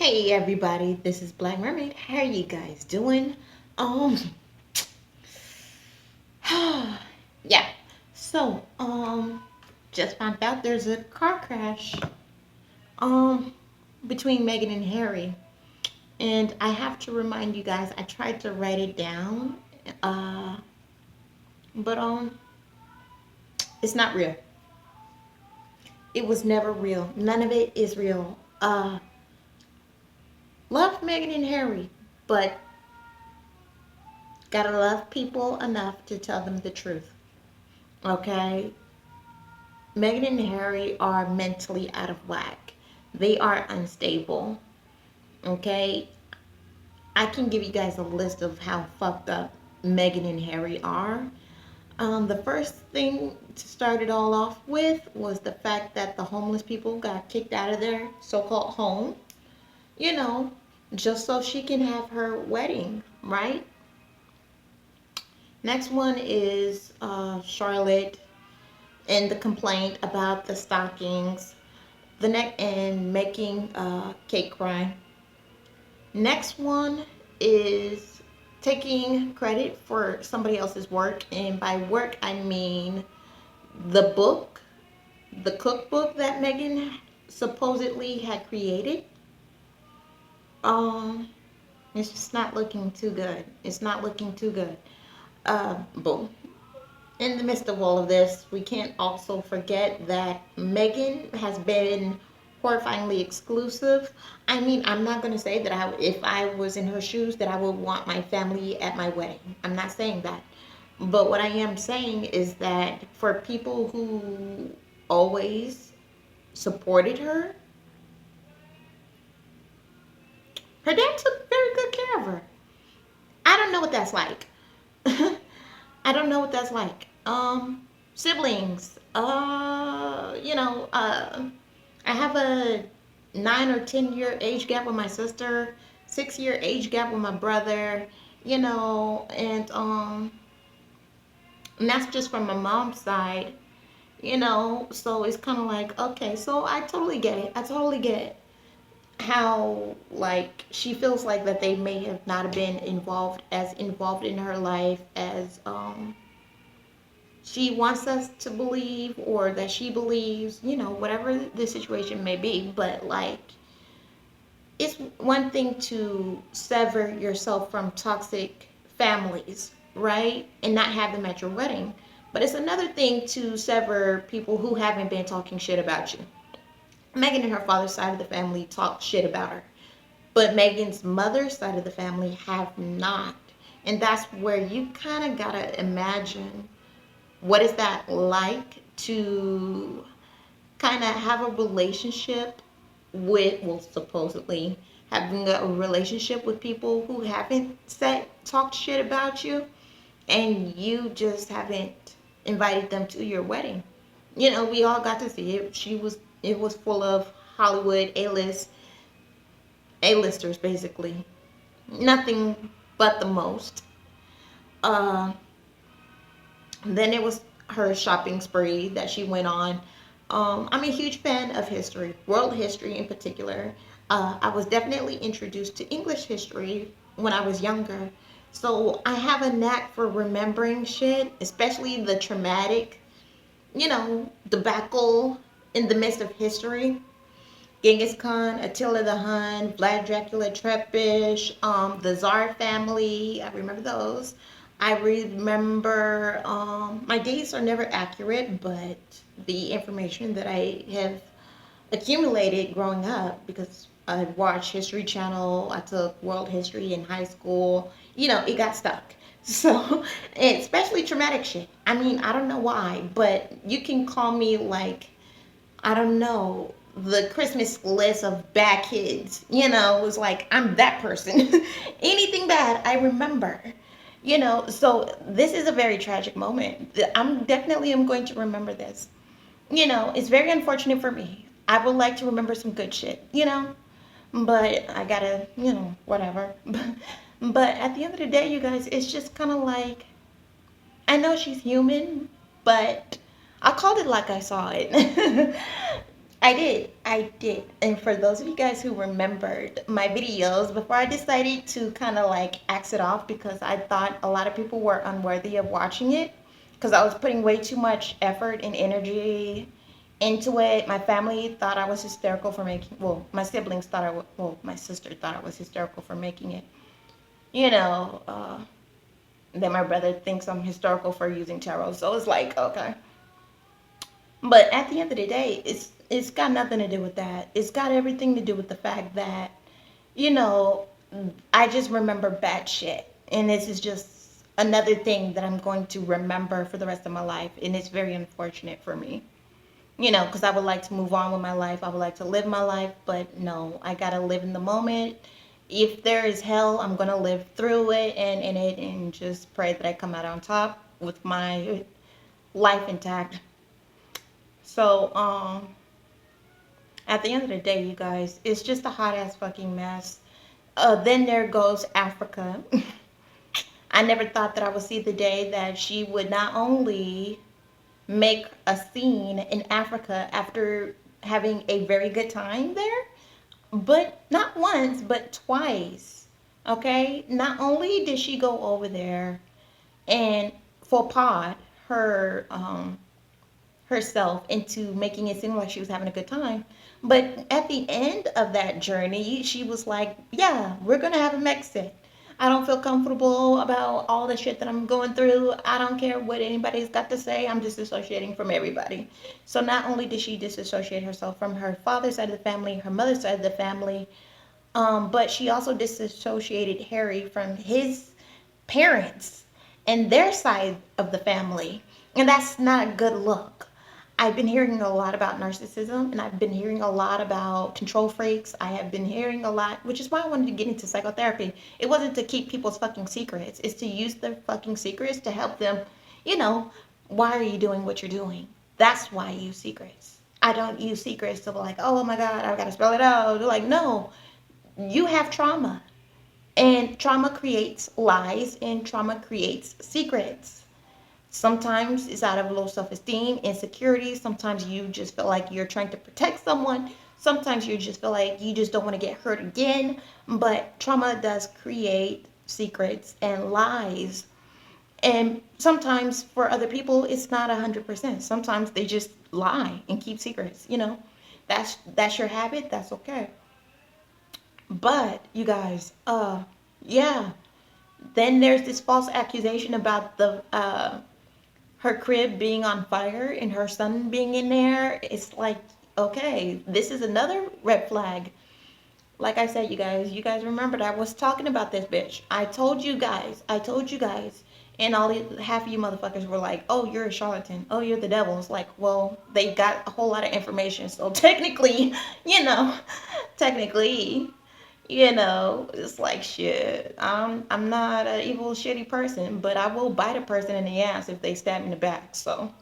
Hey everybody, this is Black Mermaid. How are you guys doing? Um yeah. So, just found out there's a car crash um between Meghan and Harry. And I have to remind you guys, I tried to write it down. Uh but it's not real. It was never real. None of it is real. Love Meghan and Harry, but gotta love people enough to tell them the truth. Okay? Meghan and Harry are mentally out of whack. They are unstable. Okay? I can give you guys a list of how fucked up Meghan and Harry are. The first thing to start it all off with was the fact that the homeless people got kicked out of their so called home, you know, just so she can have her wedding, right? Next one is Charlotte and the complaint about the stockings the next and making cake cry. Next one is taking credit for somebody else's work, and by work I mean the book, the cookbook that Meghan supposedly had created. Um, it's just not looking too good. It's not looking too good. Boom. In the midst of all of this, we can't also forget that Meghan has been horrifyingly exclusive. I mean, I'm not going to say that if I was in her shoes, that I would want my family at my wedding. I'm not saying that. But what I am saying is that for people who always supported her, her dad took very good care of her. I don't know what that's like. I don't know what that's like. Siblings. I have a 9 or 10 year age gap with my sister, 6 year age gap with my brother. And that's just from my mom's side. So it's kind of like, okay, so I totally get it. I totally get how like she feels like that they may have not been involved in her life as she wants us to believe, or that she believes, whatever the situation may be. But like, it's one thing to sever yourself from toxic families, right? And not have them at your wedding. But it's another thing to sever people who haven't been talking shit about you. Meghan and her father's side of the family talked shit about her, but Meghan's mother's side of the family have not. And that's where you kind of gotta imagine, what is that like to kind of have a relationship with, well, supposedly having a relationship with people who haven't talked shit about you, and you just haven't invited them to your wedding. We all got to see it. It was full of Hollywood A-listers, basically. Nothing but the most. Uh, then it was her shopping spree that she went on. I'm a huge fan of history, world history in particular. I was definitely introduced to English history when I was younger. So I have a knack for remembering shit, especially the traumatic, debacle in the midst of history. Genghis Khan, Attila the Hun, Vlad Dracula Trepish, the Tsar family. I remember those. I remember, my dates are never accurate, but the information that I have accumulated growing up, because I watched History Channel, I took world history in high school, it got stuck. So, especially traumatic shit. I mean, I don't know why, but you can call me like, I don't know, the Christmas list of bad kids. It was like, I'm that person. Anything bad, I remember. So this is a very tragic moment. I'm definitely am going to remember this. It's very unfortunate for me. I would like to remember some good shit, but I gotta, whatever. But at the end of the day, you guys, it's just kind of like, I know she's human, but I called it like I saw it. I did. And for those of you guys who remembered my videos, before I decided to kind of like axe it off because I thought a lot of people were unworthy of watching it because I was putting way too much effort and energy into it. My family thought I was hysterical for making, well, my siblings thought well, my sister thought I was hysterical for making it. You know, then my brother thinks I'm hysterical for using tarot. So it's like, okay. But at the end of the day, it's got nothing to do with that. It's got everything to do with the fact that, you know, I just remember bad shit. And this is just another thing that I'm going to remember for the rest of my life. And it's very unfortunate for me. You know, because I would like to move on with my life. I would like to live my life. But no, I got to live in the moment. If there is hell, I'm going to live through it and in it and just pray that I come out on top with my life intact. So, at the end of the day, you guys, it's just a hot ass fucking mess. Then there goes Africa. I never thought that I would see the day that she would not only make a scene in Africa after having a very good time there, but not once, but twice. Okay? Not only did she go over there and for pod her herself into making it seem like she was having a good time. But at the end of that journey, she was like, yeah, we're going to have a exit. I don't feel comfortable about all the shit that I'm going through. I don't care what anybody's got to say. I'm disassociating from everybody. So not only did she disassociate herself from her father's side of the family, her mother's side of the family, but she also disassociated Harry from his parents and their side of the family. And that's not a good look. I've been hearing a lot about narcissism and I've been hearing a lot about control freaks. I have been hearing a lot, which is why I wanted to get into psychotherapy. It wasn't to keep people's fucking secrets, it's to use their fucking secrets to help them, you know, why are you doing what you're doing? That's why I use secrets. I don't use secrets to be like, oh my God, I've got to spell it out. They're like, no, you have trauma. And trauma creates lies and trauma creates secrets. Sometimes it's out of low self-esteem, insecurity. Sometimes you just feel like you're trying to protect someone. Sometimes you just feel like you just don't want to get hurt again. But trauma does create secrets and lies. And sometimes for other people, it's not 100%. Sometimes they just lie and keep secrets. You know, that's your habit. That's okay. But you guys, yeah. Then there's this false accusation about the her crib being on fire and her son being in there. It's like, okay, this is another red flag. Like I said, you guys remembered I was talking about this bitch. I told you guys, and half of you motherfuckers were like, "Oh, you're a charlatan. Oh, you're the devil." It's like, well, they got a whole lot of information, so technically, you know, technically, it's like shit. I'm not an evil, shitty person, but I will bite a person in the ass if they stab me in the back. So,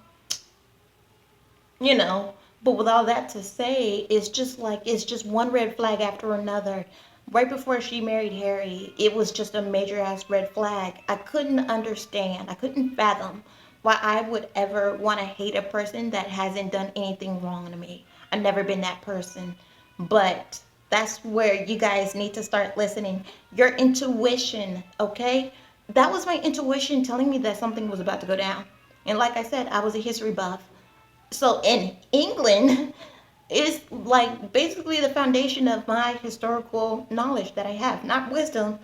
you know, but with all that to say, it's just one red flag after another. Right before she married Harry, it was just a major ass red flag. I couldn't understand. I couldn't fathom why I would ever want to hate a person that hasn't done anything wrong to me. I've never been that person. But that's where you guys need to start listening. Your intuition, okay? That was my intuition telling me that something was about to go down. And like I said, I was a history buff. So in England is like basically the foundation of my historical knowledge that I have. Not wisdom,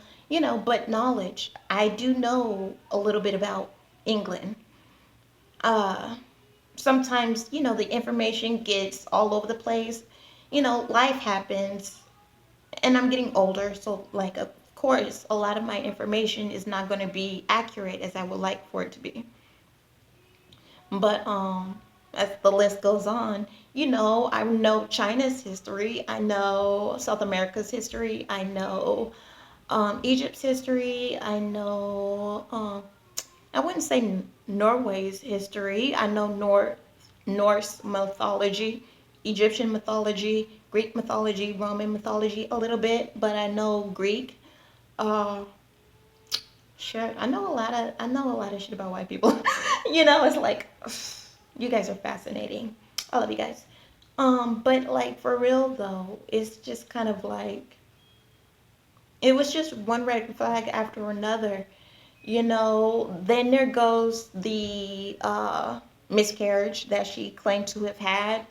but knowledge. I do know a little bit about England. Uh, Sometimes, the information gets all over the place. Life happens and I'm getting older. So like, of course, a lot of my information is not going to be accurate as I would like for it to be. But as the list goes on, I know China's history, I know South America's history, I know Egypt's history, I know I wouldn't say Norway's history. I know Norse mythology, Egyptian mythology, Greek mythology, Roman mythology a little bit, but I know Greek. Uh, Sure, I know a lot of shit about white people. It's like you guys are fascinating. I love you guys. But like for real though, it's just kind of like it was just one red flag after another. Then there goes the miscarriage that she claimed to have had.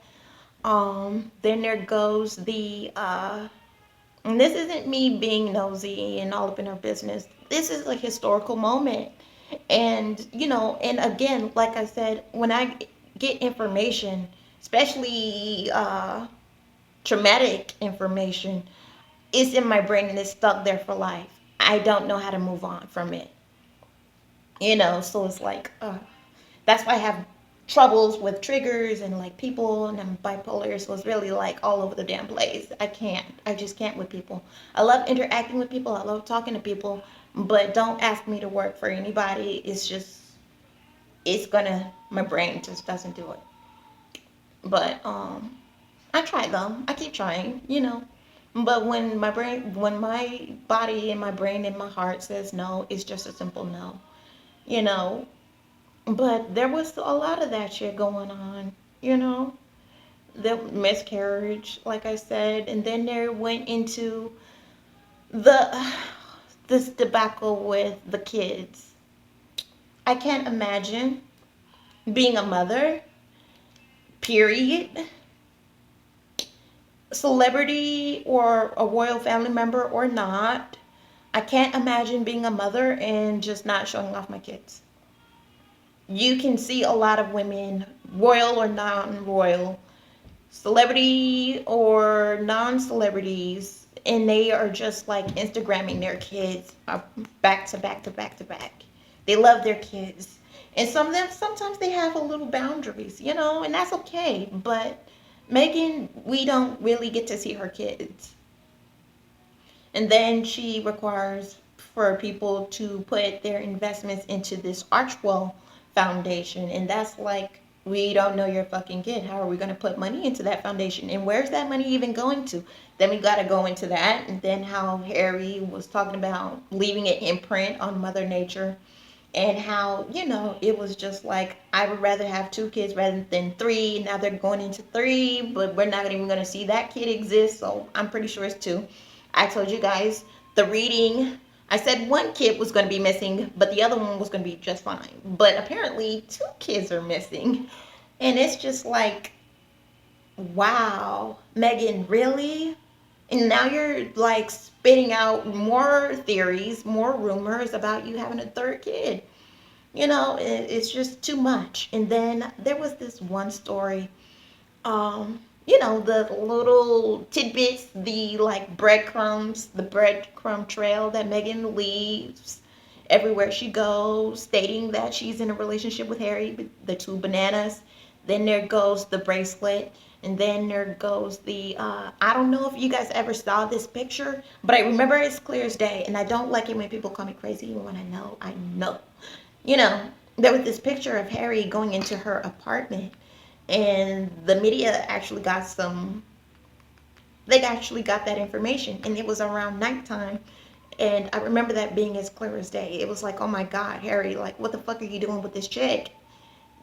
Then there goes the and this isn't me being nosy and all up in her business. This is a historical moment. And, and again, like I said, when I get information, especially traumatic information, it's in my brain and it's stuck there for life. I don't know how to move on from it. So it's like, that's why I have troubles with triggers and like people, and I'm bipolar, so it's really like all over the damn place. I just can't with people. I love interacting with people, I love talking to people, but don't ask me to work for anybody. My brain just doesn't do it. But I try though, I keep trying. But when my body and my brain and my heart says no, it's just a simple no. you know But there was a lot of that shit going on, the miscarriage, like I said, and then there went into the this debacle with the kids. I can't imagine being a mother, period, celebrity or a royal family member or not. I can't imagine being a mother and just not showing off my kids. You can see a lot of women, royal or non-royal, celebrity or non-celebrities, and they are just like Instagramming their kids back to back to back to back. They love their kids, and some of them sometimes they have a little boundaries, and that's okay. But Megan, we don't really get to see her kids, and then she requires for people to put their investments into this Archwell Foundation, and that's like, we don't know your fucking kid. How are we going to put money into that foundation? And where's that money even going to? Then we got to go into that. And then how Harry was talking about leaving an imprint on Mother Nature. And how, it was just like, I would rather have 2 kids rather than 3. Now they're going into 3, but we're not even going to see that kid exist. So I'm pretty sure it's 2. I told you guys the reading. I said 1 kid was going to be missing, but the other one was going to be just fine. But apparently 2 kids are missing. And it's just like, wow, Megan, really? And now you're like spitting out more theories, more rumors about you having a 3rd kid. It's just too much. And then there was this one story, the little tidbits, the like breadcrumbs, the breadcrumb trail that Megan leaves everywhere she goes, stating that she's in a relationship with Harry, the 2 bananas. Then there goes the bracelet. And then there goes the, I don't know if you guys ever saw this picture, but I remember it's clear as day. And I don't like it when people call me crazy when I know, I know. You know, there was this picture of Harry going into her apartment. And the media actually they actually got that information. And it was around nighttime. And I remember that being as clear as day. It was like, oh my God, Harry, like, what the fuck are you doing with this chick?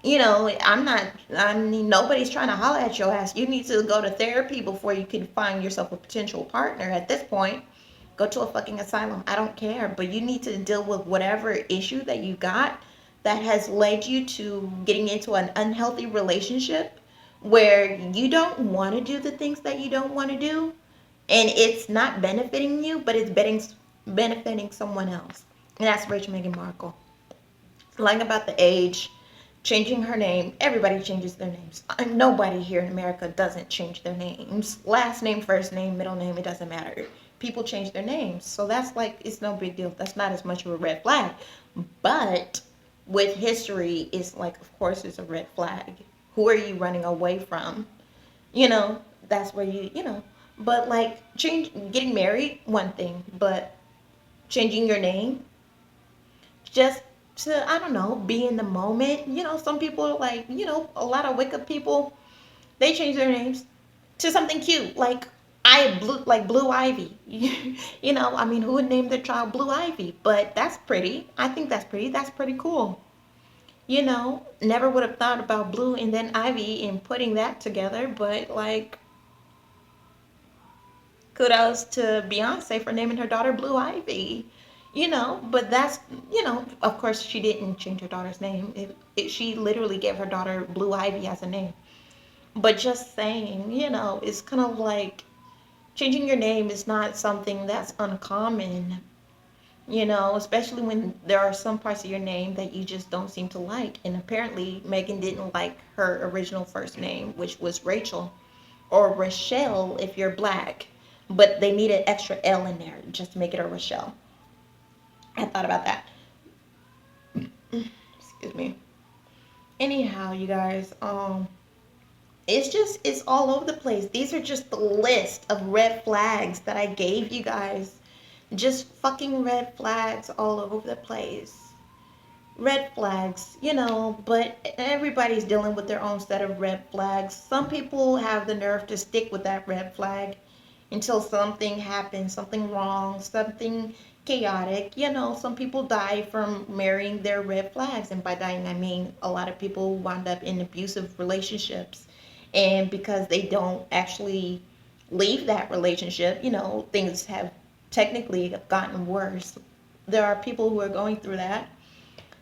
I mean, nobody's trying to holler at your ass. You need to go to therapy before you can find yourself a potential partner at this point. Go to a fucking asylum. I don't care. But you need to deal with whatever issue that you got that has led you to getting into an unhealthy relationship where you don't want to do the things that you don't want to do. And it's not benefiting you, but it's benefiting someone else. And that's Rachel Meghan Markle. Lying about the age, changing her name. Everybody changes their names. Nobody here in America doesn't change their names. Last name, first name, middle name, it doesn't matter. People change their names. So that's like, it's no big deal. That's not as much of a red flag. But with history, it's like, of course, it's a red flag. Who are you running away from? That's where But like, getting married, one thing. But changing your name, just to, I don't know, be in the moment. Some people like, a lot of Wicca people, they change their names to something cute, like Blue Ivy. I mean, who would name their child Blue Ivy? But that's pretty. I think that's pretty. That's pretty cool. Never would have thought about Blue and then Ivy and putting that together, but like, kudos to Beyonce for naming her daughter Blue Ivy. But of course, she didn't change her daughter's name. She literally gave her daughter Blue Ivy as a name. But just saying, it's kind of like changing your name is not something that's uncommon, especially when there are some parts of your name that you just don't seem to like. And apparently, Megan didn't like her original first name, which was Rachel or Rochelle if you're black, but they need an extra L in there just to make it a Rochelle. I thought about that. Excuse me. Anyhow, you guys, it's all over the place. These are just the list of red flags that I gave you guys. Just fucking red flags all over the place. Red flags, but everybody's dealing with their own set of red flags. Some people have the nerve to stick with that red flag until something happens, something wrong, something chaotic. Some people die from marrying their red flags. And by dying, I mean a lot of people wind up in abusive relationships. And because they don't actually leave that relationship, things have technically gotten worse. There are people who are going through that.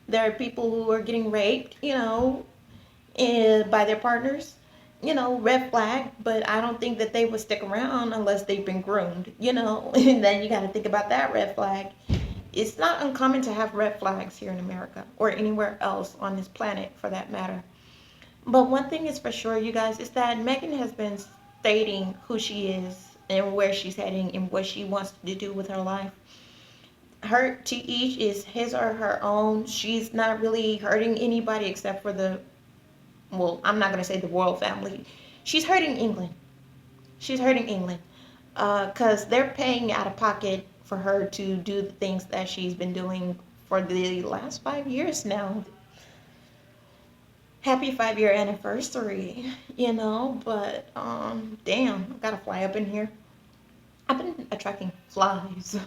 There are people who are getting raped, by their partners. Red flag, but I don't think that they would stick around unless they've been groomed, and then you got to think about that red flag. It's not uncommon to have red flags here in America or anywhere else on this planet for that matter. But one thing is for sure, you guys, is that Megan has been stating who she is and where she's heading and what she wants to do with her life. Her to each is his or her own. She's not really hurting anybody except for well, I'm not going to say the royal family. She's hurting England. She's hurting England because they're paying out of pocket for her to do the things that she's been doing for the last 5 years now. Happy 5 year anniversary, but damn, I gotta fly up in here. I've been attracting flies.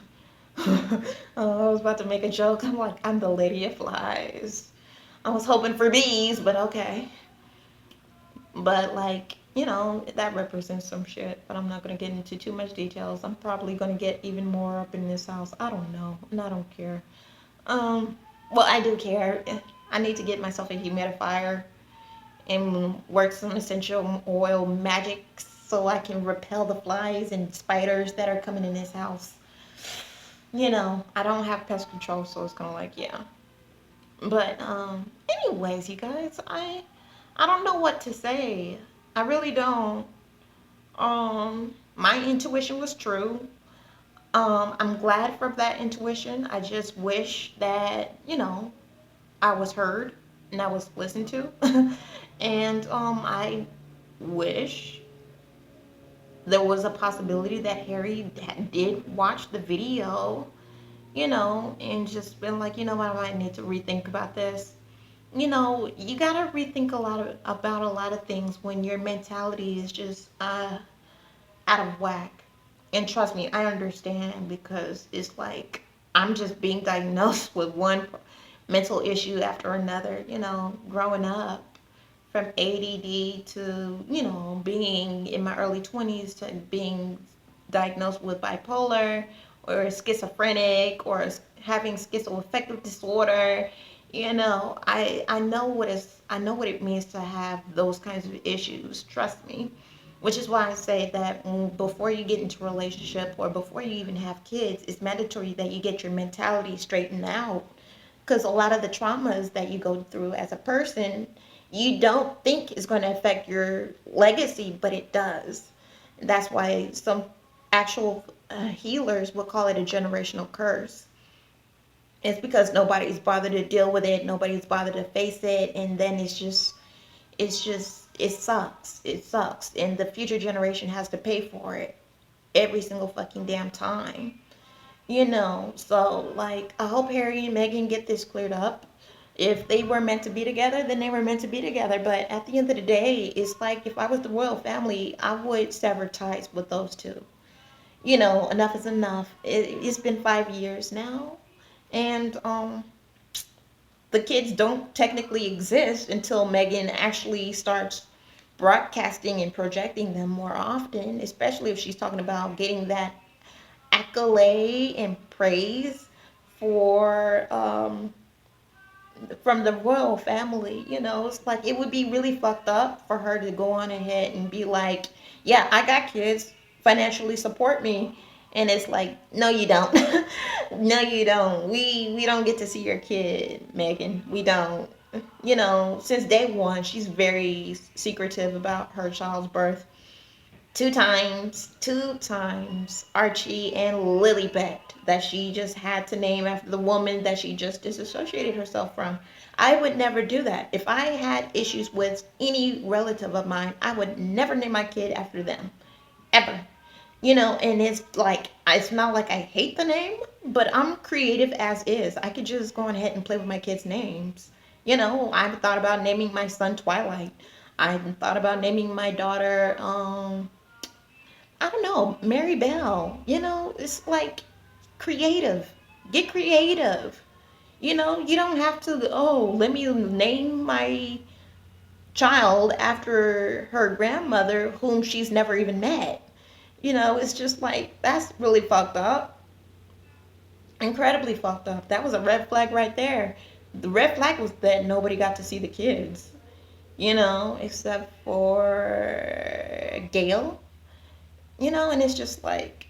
I was about to make a joke. I'm like, I'm the lady of flies. I was hoping for bees, but okay. But like, that represents some shit. But I'm not gonna get into too much details. I'm probably gonna get even more up in this house. I don't know, and I don't care. Well, I do care. I need to get myself a humidifier and work some essential oil magic so I can repel the flies and spiders that are coming in this house. I don't have pest control, so it's kind of like, yeah. But anyways, you guys, I don't know what to say. I really don't. My intuition was true. I'm glad for that intuition. I just wish that, I was heard and I was listened to. And I wish there was a possibility that Harry did watch the video, and just been like, what, I need to rethink about this. You gotta rethink about a lot of things when your mentality is just out of whack. And trust me, I understand because it's like I'm just being diagnosed with one mental issue after another, growing up from ADD to, being in my early 20s to being diagnosed with bipolar or schizophrenic or having schizoaffective disorder. I know what it means to have those kinds of issues. Trust me. Which is why I say that before you get into a relationship or before you even have kids, it's mandatory that you get your mentality straightened out. Because a lot of the traumas that you go through as a person, you don't think is going to affect your legacy, but it does. That's why some actual healers will call it a generational curse. It's because nobody's bothered to deal with it, nobody's bothered to face it, and then it sucks. It sucks. And the future generation has to pay for it every single fucking damn time. So like, I hope Harry and Meghan get this cleared up. If they were meant to be together, then they were meant to be together. But at the end of the day, it's like if I was the royal family, I would sever ties with those two. Enough is enough. It's been 5 years now. And the kids don't technically exist until Megan actually starts broadcasting and projecting them more often, especially if she's talking about getting that accolade and praise for from the royal family. It's like it would be really fucked up for her to go on ahead and be like, yeah, I got kids, financially support me. And it's like, no, you don't. No, you don't. We don't get to see your kid, Megan. We don't. Since day one, she's very secretive about her child's birth. Two times, Archie and Lilibet, that she just had to name after the woman that she just disassociated herself from. I would never do that. If I had issues with any relative of mine, I would never name my kid after them. Ever. And it's not like I hate the name, but I'm creative as is. I could just go ahead and play with my kids' names. I've thought about naming my son Twilight. I've thought about naming my daughter, I don't know, Mary Bell. It's like creative. Get creative. You don't have to, oh, let me name my child after her grandmother whom she's never even met. It's just like, that's really fucked up. Incredibly fucked up. That was a red flag right there. The red flag was that nobody got to see the kids, except for Gail. And it's just like,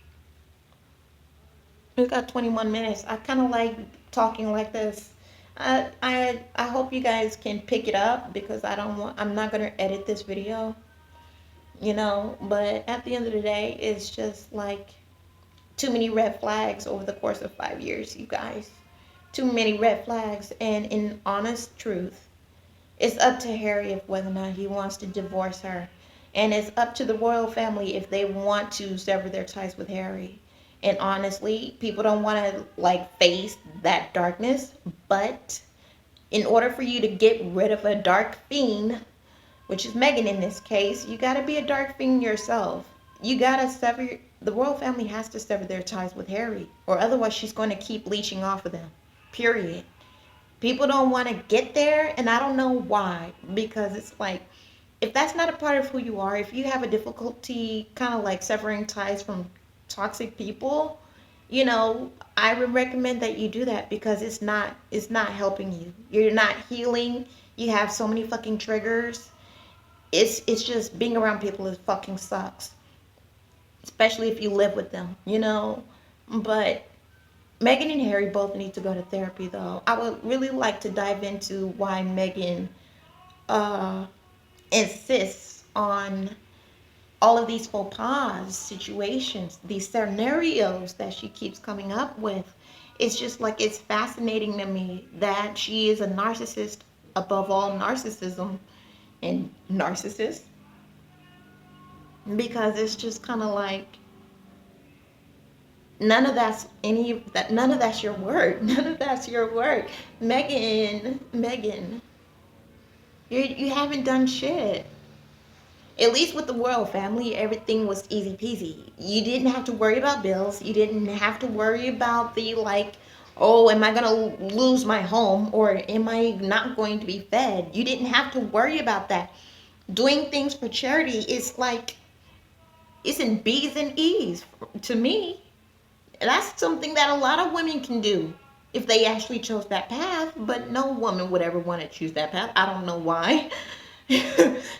we've got 21 minutes. I kind of like talking like this. I hope you guys can pick it up because I'm not going to edit this video, but at the end of the day, it's just like too many red flags over the course of 5 years, you guys. Too many red flags. And in honest truth, it's up to Harry if whether or not he wants to divorce her. And it's up to the royal family if they want to sever their ties with Harry. And honestly, people don't want to face that darkness. But in order for you to get rid of a dark fiend, which is Megan in this case, you got to be a dark fiend yourself. You got to the royal family has to sever their ties with Harry. Or otherwise she's going to keep leeching off of them. Period. People don't want to get there, and I don't know why. Because it's like, if that's not a part of who you are, if you have a difficulty kind of severing ties from toxic people, I would recommend that you do that because it's not helping you. You're not healing. You have so many fucking triggers. It's just being around people is fucking sucks. Especially if you live with them, But Meghan and Harry both need to go to therapy though. I would really like to dive into why Meghan uh insists on all of these faux pas situations, these scenarios that she keeps coming up with. It's just like, it's fascinating to me that she is a narcissist above all narcissism and narcissist, because it's just kind of like, none of that's your work. None of that's your work. Meghan, you haven't done shit. At least with the royal family, everything was easy peasy. You didn't have to worry about bills. You didn't have to worry about the oh, am I going to lose my home or am I not going to be fed? You didn't have to worry about that. Doing things for charity is it's in B's and E's to me. That's something that a lot of women can do if they actually chose that path, but no woman would ever want to choose that path. I don't know why.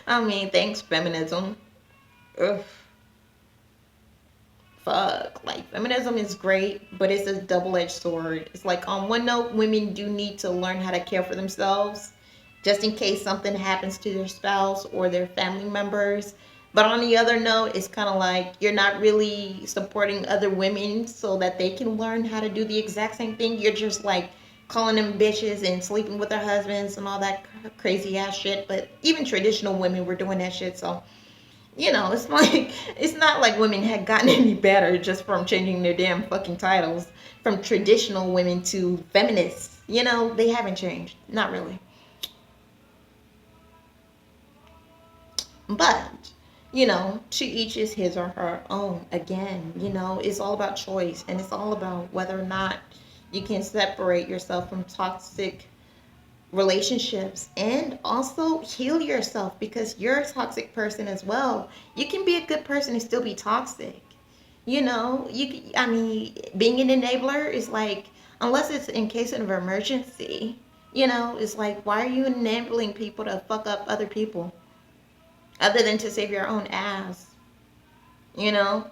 I mean, thanks, feminism. Ugh. Fuck. Feminism is great, but it's a double-edged sword. It's on one note, women do need to learn how to care for themselves, just in case something happens to their spouse or their family members. But on the other note, it's kind of you're not really supporting other women so that they can learn how to do the exact same thing. You're just calling them bitches and sleeping with their husbands and all that crazy ass shit. But even traditional women were doing that shit. So, it's not like women had gotten any better just from changing their damn fucking titles from traditional women to feminists. They haven't changed. Not really. But, to each is his or her own. Again, it's all about choice, and it's all about whether or not you can separate yourself from toxic relationships, and also heal yourself because you're a toxic person as well. You can be a good person and still be toxic. I mean, being an enabler is like, unless it's in case of emergency, it's like, why are you enabling people to fuck up other people other than to save your own ass, you know?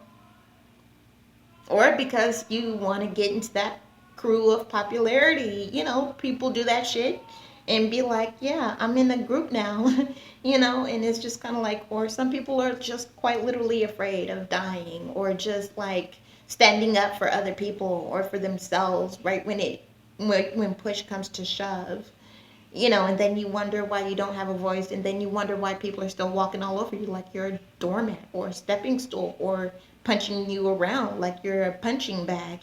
Or because you want to get into that crew of popularity. People do that shit and be like, yeah, I'm in a group now, and it's just kind of like, or some people are just quite literally afraid of dying or just like standing up for other people or for themselves right when push comes to shove. And then you wonder why you don't have a voice, and then you wonder why people are still walking all over you like you're a doormat or a stepping stool, or punching you around like you're a punching bag.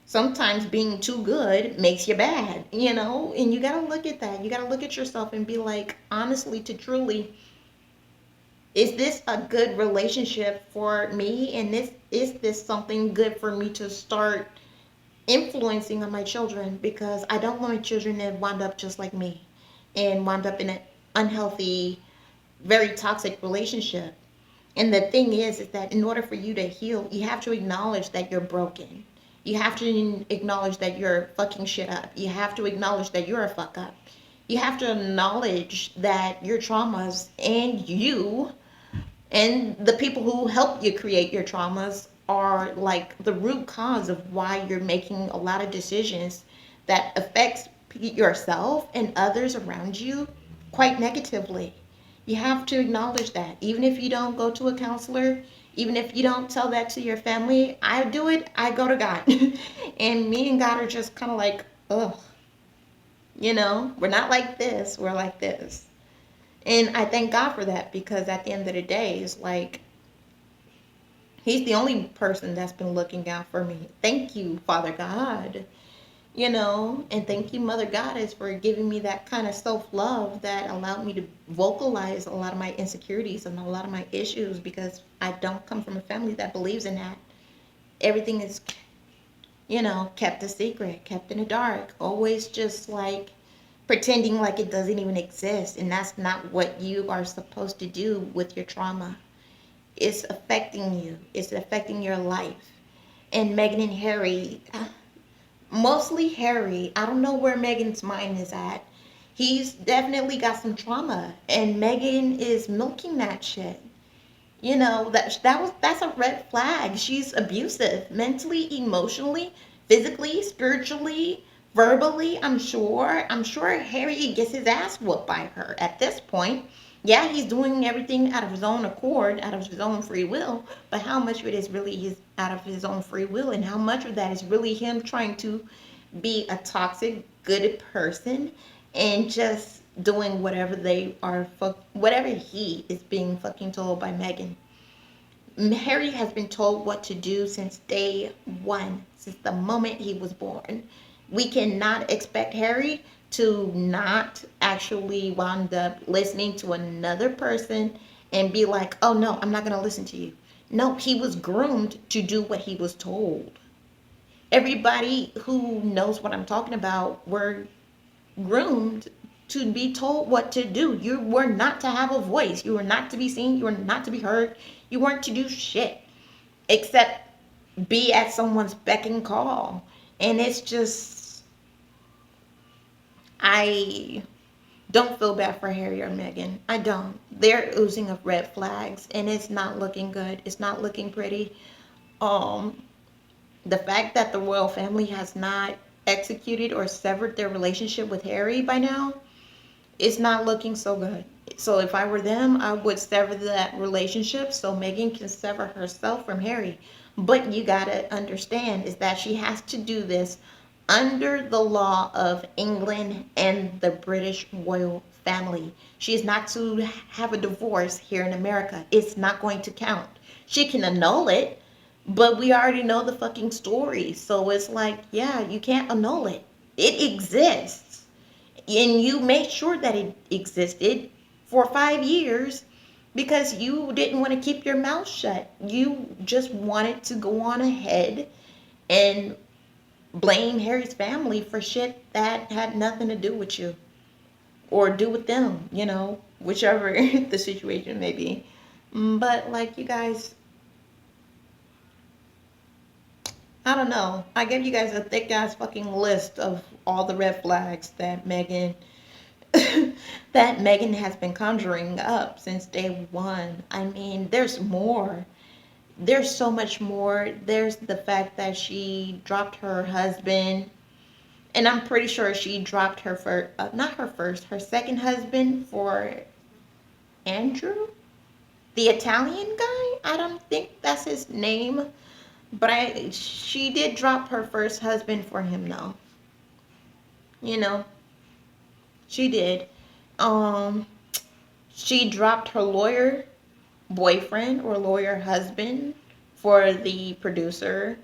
Sometimes being too good makes you bad, and you gotta look at that. You gotta look at yourself and be like, honestly to truly, is this a good relationship for me? And is this something good for me to start influencing on my children? Because I don't want my children to wind up just like me and wind up in an unhealthy, very toxic relationship. And the thing is that in order for you to heal, you have to acknowledge that you're broken. You have to acknowledge that you're fucking shit up. You have to acknowledge that you're a fuck up. You have to acknowledge that your traumas and you and the people who help you create your traumas are like the root cause of why you're making a lot of decisions that affects yourself and others around you quite negatively. You have to acknowledge that. Even if you don't go to a counselor, even if you don't tell that to your family, I do it, I go to God. And me and God are just kind of like, ugh, we're not like this, we're like this. And I thank God for that, because at the end of the day, it's like, He's the only person that's been looking out for me. Thank you, Father God. And thank you, Mother Goddess, for giving me that kind of self-love that allowed me to vocalize a lot of my insecurities and a lot of my issues, because I don't come from a family that believes in that. Everything is, kept a secret, kept in the dark, always just like pretending like it doesn't even exist. And that's not what you are supposed to do with your trauma. It's affecting you, it's affecting your life. And Meghan and Harry, mostly Harry, I don't know where Meghan's mind is at. He's definitely got some trauma, and Meghan is milking that shit. That's a red flag. She's abusive mentally, emotionally, physically, spiritually, verbally. I'm sure Harry gets his ass whooped by her at this point. Yeah, he's doing everything out of his own accord, out of his own free will, but how much of it is really out of his own free will, and how much of that is really him trying to be a toxic good person and just doing whatever whatever he is being fucking told by Meghan. Harry has been told what to do since day one, since the moment he was born. We cannot expect Harry to not actually wind up listening to another person and be like, oh no, I'm not going to listen to you. No, he was groomed to do what he was told. Everybody who knows what I'm talking about were groomed to be told what to do. You were not to have a voice. You were not to be seen. You were not to be heard. You weren't to do shit except be at someone's beck and call. And it's just, I don't feel bad for Harry or Meghan. I don't. They're oozing of red flags, and it's not looking good. It's not looking pretty. Um, the fact that the royal family has not executed or severed their relationship with Harry by now, it's not looking so good. So if I were them, I would sever that relationship so Meghan can sever herself from Harry. But you gotta understand is that she has to do this under the law of England and the British royal family. She is not to have a divorce here in America. It's not going to count. She can annul it, but we already know the fucking story. So it's like, yeah, you can't annul it. It exists. And you made sure that it existed for 5 years because you didn't want to keep your mouth shut. You just wanted to go on ahead and blame Harry's family for shit that had nothing to do with you or do with them, whichever the situation may be. But like you guys, I don't know. I gave you guys a thick ass fucking list of all the red flags that Megan that Megan has been conjuring up since day one. I mean, there's more. There's so much more. There's the fact that she dropped her husband, and I'm pretty sure she dropped her first, not her first, her second husband for Andrew, the Italian guy. I don't think that's his name, but she did drop her first husband for him though. You know, she did. Um, she dropped her lawyer boyfriend or lawyer husband for the producer.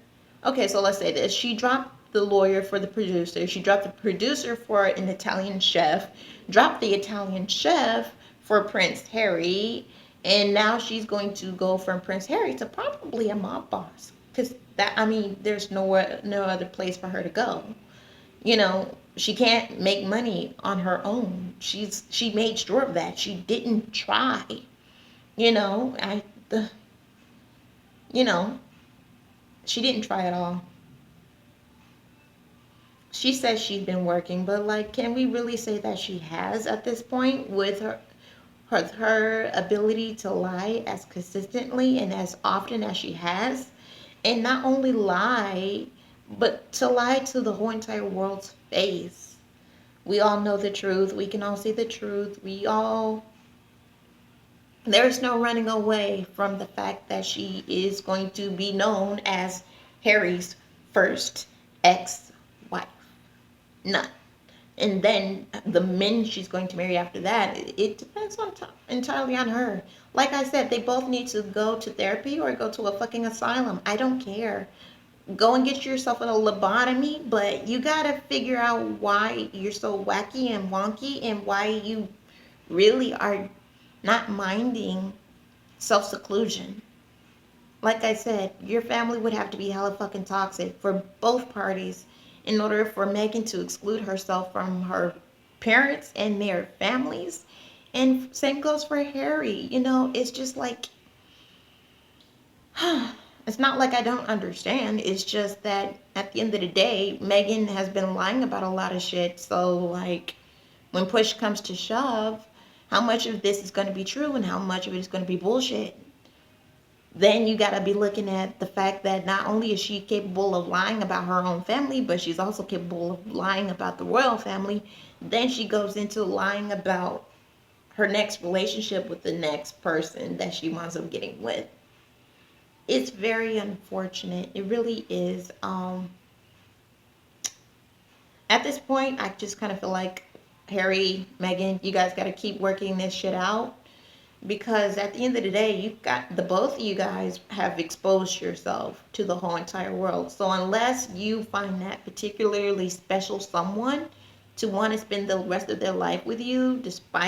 Okay, so let's say this. She dropped the lawyer for the producer. She dropped the producer for an Italian chef, dropped the Italian chef for Prince Harry, and now she's going to go from Prince Harry to probably a mob boss. Because that, I mean, there's no other place for her to go. She can't make money on her own. She made sure of that. She didn't try. You know, I the you know, she didn't try at all. She says she's been working, but like, can we really say that she has at this point with her ability to lie as consistently and as often as she has, and not only lie, but to lie to the whole entire world's face. We all know the truth. We can all see the truth. There's no running away from the fact that she is going to be known as Harry's first ex-wife. None. And then the men she's going to marry after that, it depends entirely on her. Like I said, they both need to go to therapy or go to a fucking asylum. I don't care. Go and get yourself a lobotomy, but you gotta figure out why you're so wacky and wonky and why you really are not minding self-seclusion. Like I said, your family would have to be hella fucking toxic for both parties in order for Megan to exclude herself from her parents and their families. And same goes for Harry. It's just like, it's not like I don't understand. It's just that at the end of the day, Megan has been lying about a lot of shit. So, like, when push comes to shove, how much of this is going to be true and how much of it is going to be bullshit? Then you got to be looking at the fact that not only is she capable of lying about her own family, but she's also capable of lying about the royal family. Then she goes into lying about her next relationship with the next person that she winds up getting with. It's very unfortunate. It really is. At this point, I just kind of feel like Harry, Megan, you guys got to keep working this shit out, because at the end of the day, both of you guys have exposed yourself to the whole entire world. So unless you find that particularly special someone to want to spend the rest of their life with you, despite